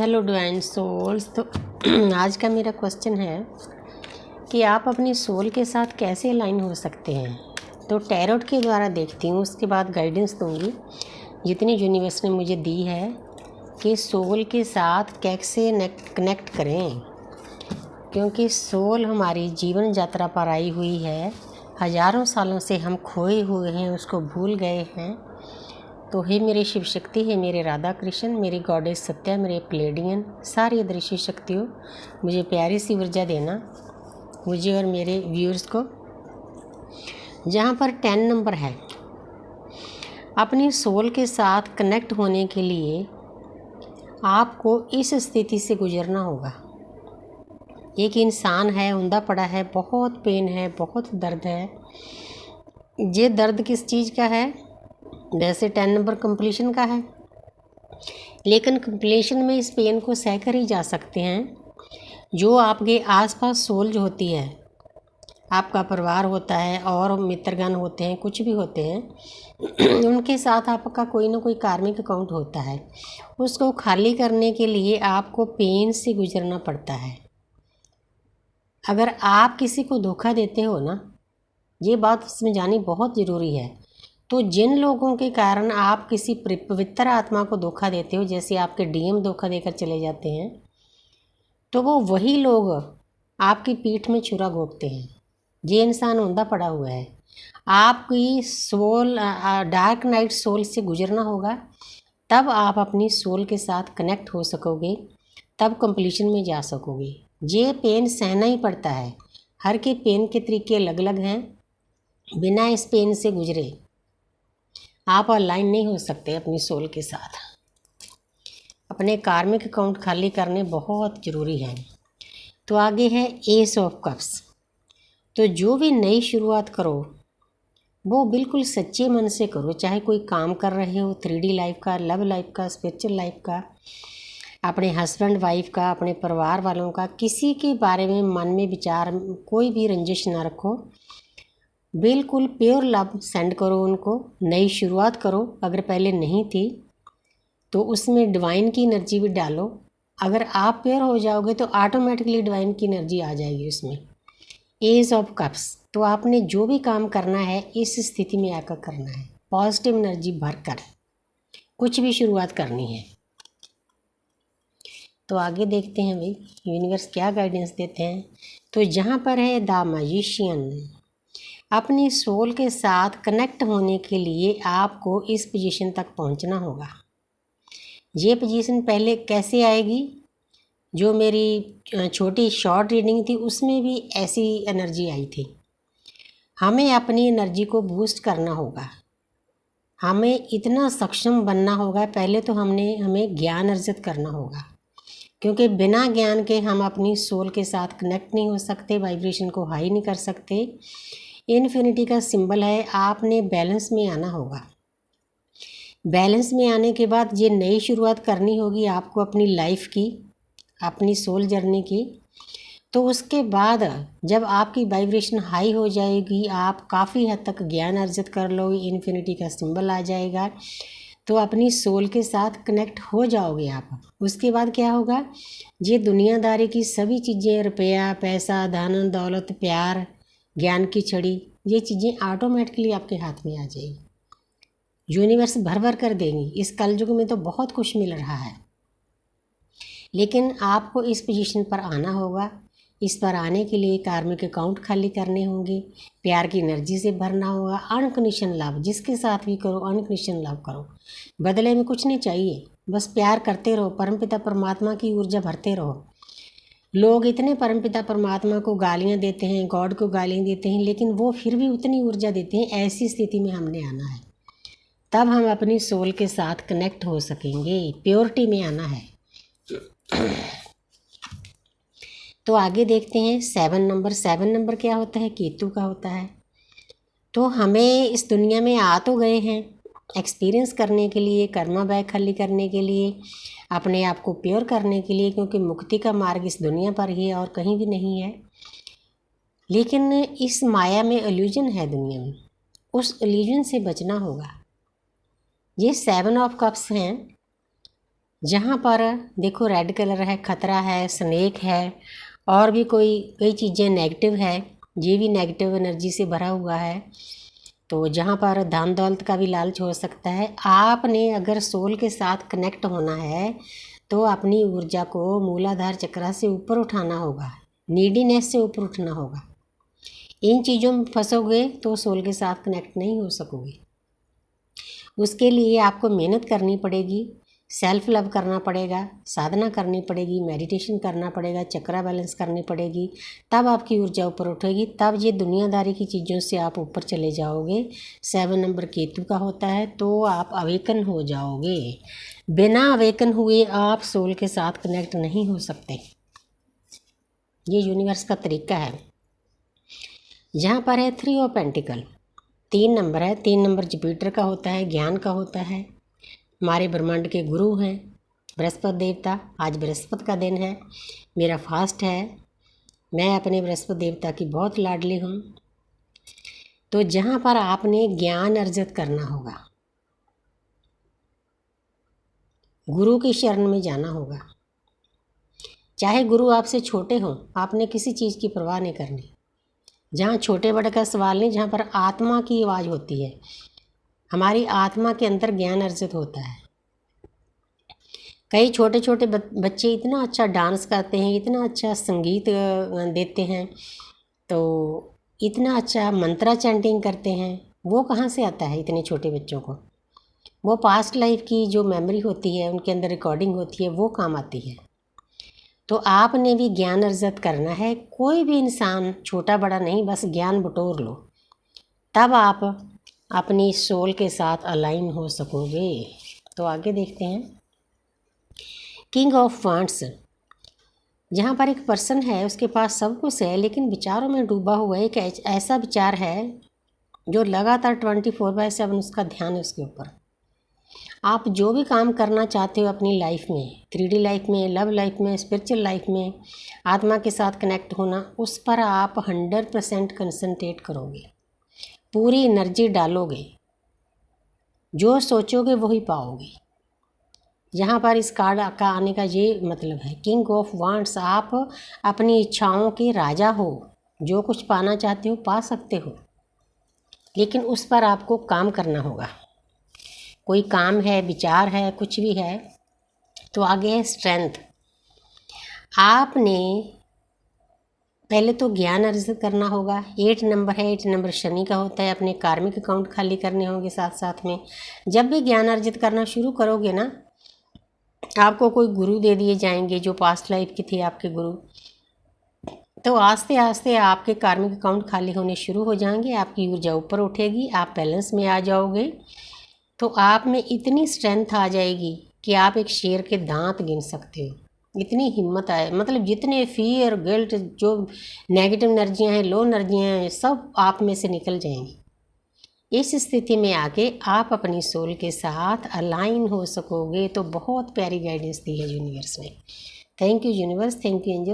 Hello divine souls. तो आज का मेरा क्वेश्चन है कि आप अपनी सोल के साथ कैसे अलाइन हो सकते हैं। तो टैरोट के द्वारा देखती हूँ, उसके बाद गाइडेंस दूँगी जितनी यूनिवर्स ने मुझे दी है कि सोल के साथ कैसे कनेक्ट करें, क्योंकि सोल हमारी जीवन यात्रा पर आई हुई है। हज़ारों सालों से हम खोए हुए हैं, उसको भूल गए हैं। तो हे मेरी शिव शक्ति, हे मेरे राधा कृष्ण, मेरी गॉडेस सत्या, मेरे प्लेडियन, सारी अदृश्य शक्तियों, मुझे प्यारी सी ऊर्जा देना, मुझे और मेरे व्यूअर्स को। जहाँ पर 10 नंबर है, अपनी सोल के साथ कनेक्ट होने के लिए आपको इस स्थिति से गुजरना होगा। एक इंसान है, औंधा पड़ा है, बहुत पेन है, बहुत दर्द है। ये दर्द किस चीज़ का है? वैसे 10 नंबर कंप्लीशन का है, लेकिन कंप्लीशन में इस पेन को सहकर ही जा सकते हैं जो आपके आसपास सोल जो होती है, आपका परिवार होता है और मित्रगण होते हैं, कुछ भी होते हैं उनके साथ आपका कोई ना कोई कार्मिक अकाउंट होता है। उसको खाली करने के लिए आपको पेन से गुजरना पड़ता है। अगर आप किसी को धोखा देते हो ना, ये बात समझानी बहुत ज़रूरी है। तो जिन लोगों के कारण आप किसी पवित्र आत्मा को धोखा देते हो, जैसे आपके डीएम धोखा देकर चले जाते हैं, तो वो वही लोग आपकी पीठ में छुरा घोंपते हैं। ये इंसान औंधा पड़ा हुआ है। आपकी सोल डार्क नाइट सोल से गुजरना होगा, तब आप अपनी सोल के साथ कनेक्ट हो सकोगे, तब कंप्लीशन में जा सकोगे। ये पेन सहना ही पड़ता है। हर के पेन के तरीके अलग अलग हैं। बिना इस पेन से गुजरे आप अलाइन नहीं हो सकते अपनी सोल के साथ। अपने कार्मिक अकाउंट खाली करने बहुत ज़रूरी है। तो आगे है एस ऑफ कप्स। तो जो भी नई शुरुआत करो वो बिल्कुल सच्चे मन से करो, चाहे कोई काम कर रहे हो, 3D लाइफ का, लव लाइफ का, स्पिरिचुअल लाइफ का, अपने हस्बैंड वाइफ का, अपने परिवार वालों का, किसी के बारे में मन में विचार कोई भी रंजिश ना रखो। बिल्कुल प्योर लव सेंड करो उनको, नई शुरुआत करो। अगर पहले नहीं थी तो उसमें डिवाइन की एनर्जी भी डालो। अगर आप प्योर हो जाओगे तो ऑटोमेटिकली डिवाइन की एनर्जी आ जाएगी उसमें। Age of cups. तो आपने जो भी काम करना है इस स्थिति में आकर करना है, पॉजिटिव एनर्जी भरकर कुछ भी शुरुआत करनी है। तो आगे देखते हैं भाई यूनिवर्स क्या गाइडेंस देते हैं। तो जहाँ पर है द मैजिशियन, अपनी सोल के साथ कनेक्ट होने के लिए आपको इस पोजीशन तक पहुँचना होगा। ये पोजीशन पहले कैसे आएगी? जो मेरी छोटी शॉर्ट रीडिंग थी उसमें भी ऐसी एनर्जी आई थी। हमें अपनी एनर्जी को बूस्ट करना होगा, हमें इतना सक्षम बनना होगा। पहले तो हमें ज्ञान अर्जित करना होगा, क्योंकि बिना ज्ञान के हम अपनी सोल के साथ कनेक्ट नहीं हो सकते, वाइब्रेशन को हाई नहीं कर सकते। इन्फिनिटी का सिंबल है, आपने बैलेंस में आना होगा। बैलेंस में आने के बाद ये नई शुरुआत करनी होगी आपको अपनी लाइफ की, अपनी सोल जर्नी की। तो उसके बाद जब आपकी वाइब्रेशन हाई हो जाएगी, आप काफ़ी हद तक ज्ञान अर्जित कर लोगे, इन्फिनिटी का सिंबल आ जाएगा, तो अपनी सोल के साथ कनेक्ट हो जाओगे आप। उसके बाद क्या होगा? ये दुनियादारी की सभी चीज़ें, रुपया, पैसा, धन दौलत, प्यार, ज्ञान की छड़ी, ये चीज़ें ऑटोमेटिकली आपके हाथ में आ जाएगी। यूनिवर्स भर भर कर देंगी। इस कलयुग में तो बहुत कुछ मिल रहा है, लेकिन आपको इस पोजीशन पर आना होगा। इस पर आने के लिए कार्मिक अकाउंट खाली करने होंगे, प्यार की एनर्जी से भरना होगा। अनकंडीशनल लव, जिसके साथ भी करो अनकंडीशनल लव करो, बदले में कुछ नहीं चाहिए, बस प्यार करते रहो, परमपिता परमात्मा की ऊर्जा भरते रहो। लोग इतने परमपिता परमात्मा को गालियाँ देते हैं, गॉड को गालियाँ देते हैं, लेकिन वो फिर भी उतनी ऊर्जा देते हैं। ऐसी स्थिति में हमने आना है, तब हम अपनी सोल के साथ कनेक्ट हो सकेंगे। प्योरिटी में आना है। तो आगे देखते हैं 7 नंबर। 7 नंबर क्या होता है? केतु का होता है। तो हमें इस दुनिया में आ तो गए हैं एक्सपीरियंस करने के लिए, कर्मा बैग खाली करने के लिए, अपने आप को प्योर करने के लिए, क्योंकि मुक्ति का मार्ग इस दुनिया पर ही है और कहीं भी नहीं है। लेकिन इस माया में इल्यूजन है दुनिया में, उस इल्यूजन से बचना होगा। ये 7 ऑफ कप्स हैं। जहाँ पर देखो रेड कलर है, खतरा है, स्नेक है, और भी कई चीज़ें नेगेटिव है, ये भी नेगेटिव एनर्जी से भरा हुआ है। तो जहाँ पर धन दौलत का भी लालच हो सकता है। आपने अगर सोल के साथ कनेक्ट होना है तो अपनी ऊर्जा को मूलाधार चक्र से ऊपर उठाना होगा, नीडीनेस से ऊपर उठना होगा। इन चीज़ों में फंसोगे तो सोल के साथ कनेक्ट नहीं हो सकोगे। उसके लिए आपको मेहनत करनी पड़ेगी, सेल्फ लव करना पड़ेगा, साधना करनी पड़ेगी, मेडिटेशन करना पड़ेगा, चक्रा बैलेंस करनी पड़ेगी, तब आपकी ऊर्जा ऊपर उठेगी। तब ये दुनियादारी की चीज़ों से आप ऊपर चले जाओगे। 7 नंबर केतु का होता है, तो आप अवेकन हो जाओगे। बिना अवेकन हुए आप सोल के साथ कनेक्ट नहीं हो सकते। ये यूनिवर्स का तरीका है। जहाँ पर है 3 ऑफ पेंटिकल, 3 नंबर है। 3 नंबर जुपिटर का होता है, ज्ञान का होता है। हमारे ब्रह्मांड के गुरु हैं बृहस्पति देवता। आज बृहस्पति का दिन है, मेरा फास्ट है, मैं अपने बृहस्पति देवता की बहुत लाडली हूँ। तो जहाँ पर आपने ज्ञान अर्जित करना होगा, गुरु की शरण में जाना होगा। चाहे गुरु आपसे छोटे हों, आपने किसी चीज़ की परवाह नहीं करनी। जहाँ छोटे बड़े का सवाल नहीं, जहाँ पर आत्मा की आवाज़ होती है, हमारी आत्मा के अंदर ज्ञान अर्जित होता है। कई छोटे छोटे बच्चे इतना अच्छा डांस करते हैं, इतना अच्छा संगीत देते हैं, तो इतना अच्छा मंत्रा चैंटिंग करते हैं। वो कहाँ से आता है इतने छोटे बच्चों को? वो पास्ट लाइफ की जो मेमोरी होती है, उनके अंदर रिकॉर्डिंग होती है, वो काम आती है। तो आपने भी ज्ञान अर्जित करना है। कोई भी इंसान छोटा बड़ा नहीं, बस ज्ञान बटोर लो, तब आप अपनी सोल के साथ अलाइन हो सकोगे। तो आगे देखते हैं। किंग ऑफ वांड्स, जहाँ पर एक पर्सन है, उसके पास सब कुछ है, लेकिन विचारों में डूबा हुआ है। एक ऐसा विचार है जो लगातार 24/7 उसका ध्यान है उसके ऊपर। आप जो भी काम करना चाहते हो अपनी लाइफ में, 3D लाइफ में, लव लाइफ में, स्पिरिचुअल लाइफ में, आत्मा के साथ कनेक्ट होना, उस पर आप 100% कंसंट्रेट करोगे, पूरी एनर्जी डालोगे। जो सोचोगे वही पाओगे। यहाँ पर इस कार्ड का आने का ये मतलब है, किंग ऑफ वांड्स, आप अपनी इच्छाओं के राजा हो। जो कुछ पाना चाहते हो पा सकते हो, लेकिन उस पर आपको काम करना होगा। कोई काम है, विचार है, कुछ भी है। तो आगे है स्ट्रेंथ। आपने पहले तो ज्ञान अर्जित करना होगा। 8 नंबर है, 8 नंबर शनि का होता है। अपने कार्मिक अकाउंट खाली करने होंगे साथ साथ में। जब भी ज्ञान अर्जित करना शुरू करोगे ना, आपको कोई गुरु दे दिए जाएंगे जो पास्ट लाइफ के थे आपके गुरु। तो आस्ते आस्ते आपके कार्मिक अकाउंट खाली होने शुरू हो जाएंगे, आपकी ऊर्जा ऊपर उठेगी, आप बैलेंस में आ जाओगे। तो आप में इतनी स्ट्रेंथ आ जाएगी कि आप एक शेर के दांत गिन सकते हो। इतनी हिम्मत आए, मतलब जितने फियर, गिल्ट, जो नेगेटिव एनर्जियाँ हैं, लो एनर्जियाँ हैं, सब आप में से निकल जाएंगी। इस स्थिति में आके आप अपनी सोल के साथ अलाइन हो सकोगे। तो बहुत प्यारी गाइडेंस दी है यूनिवर्स ने। Thank you universe, thank you angel.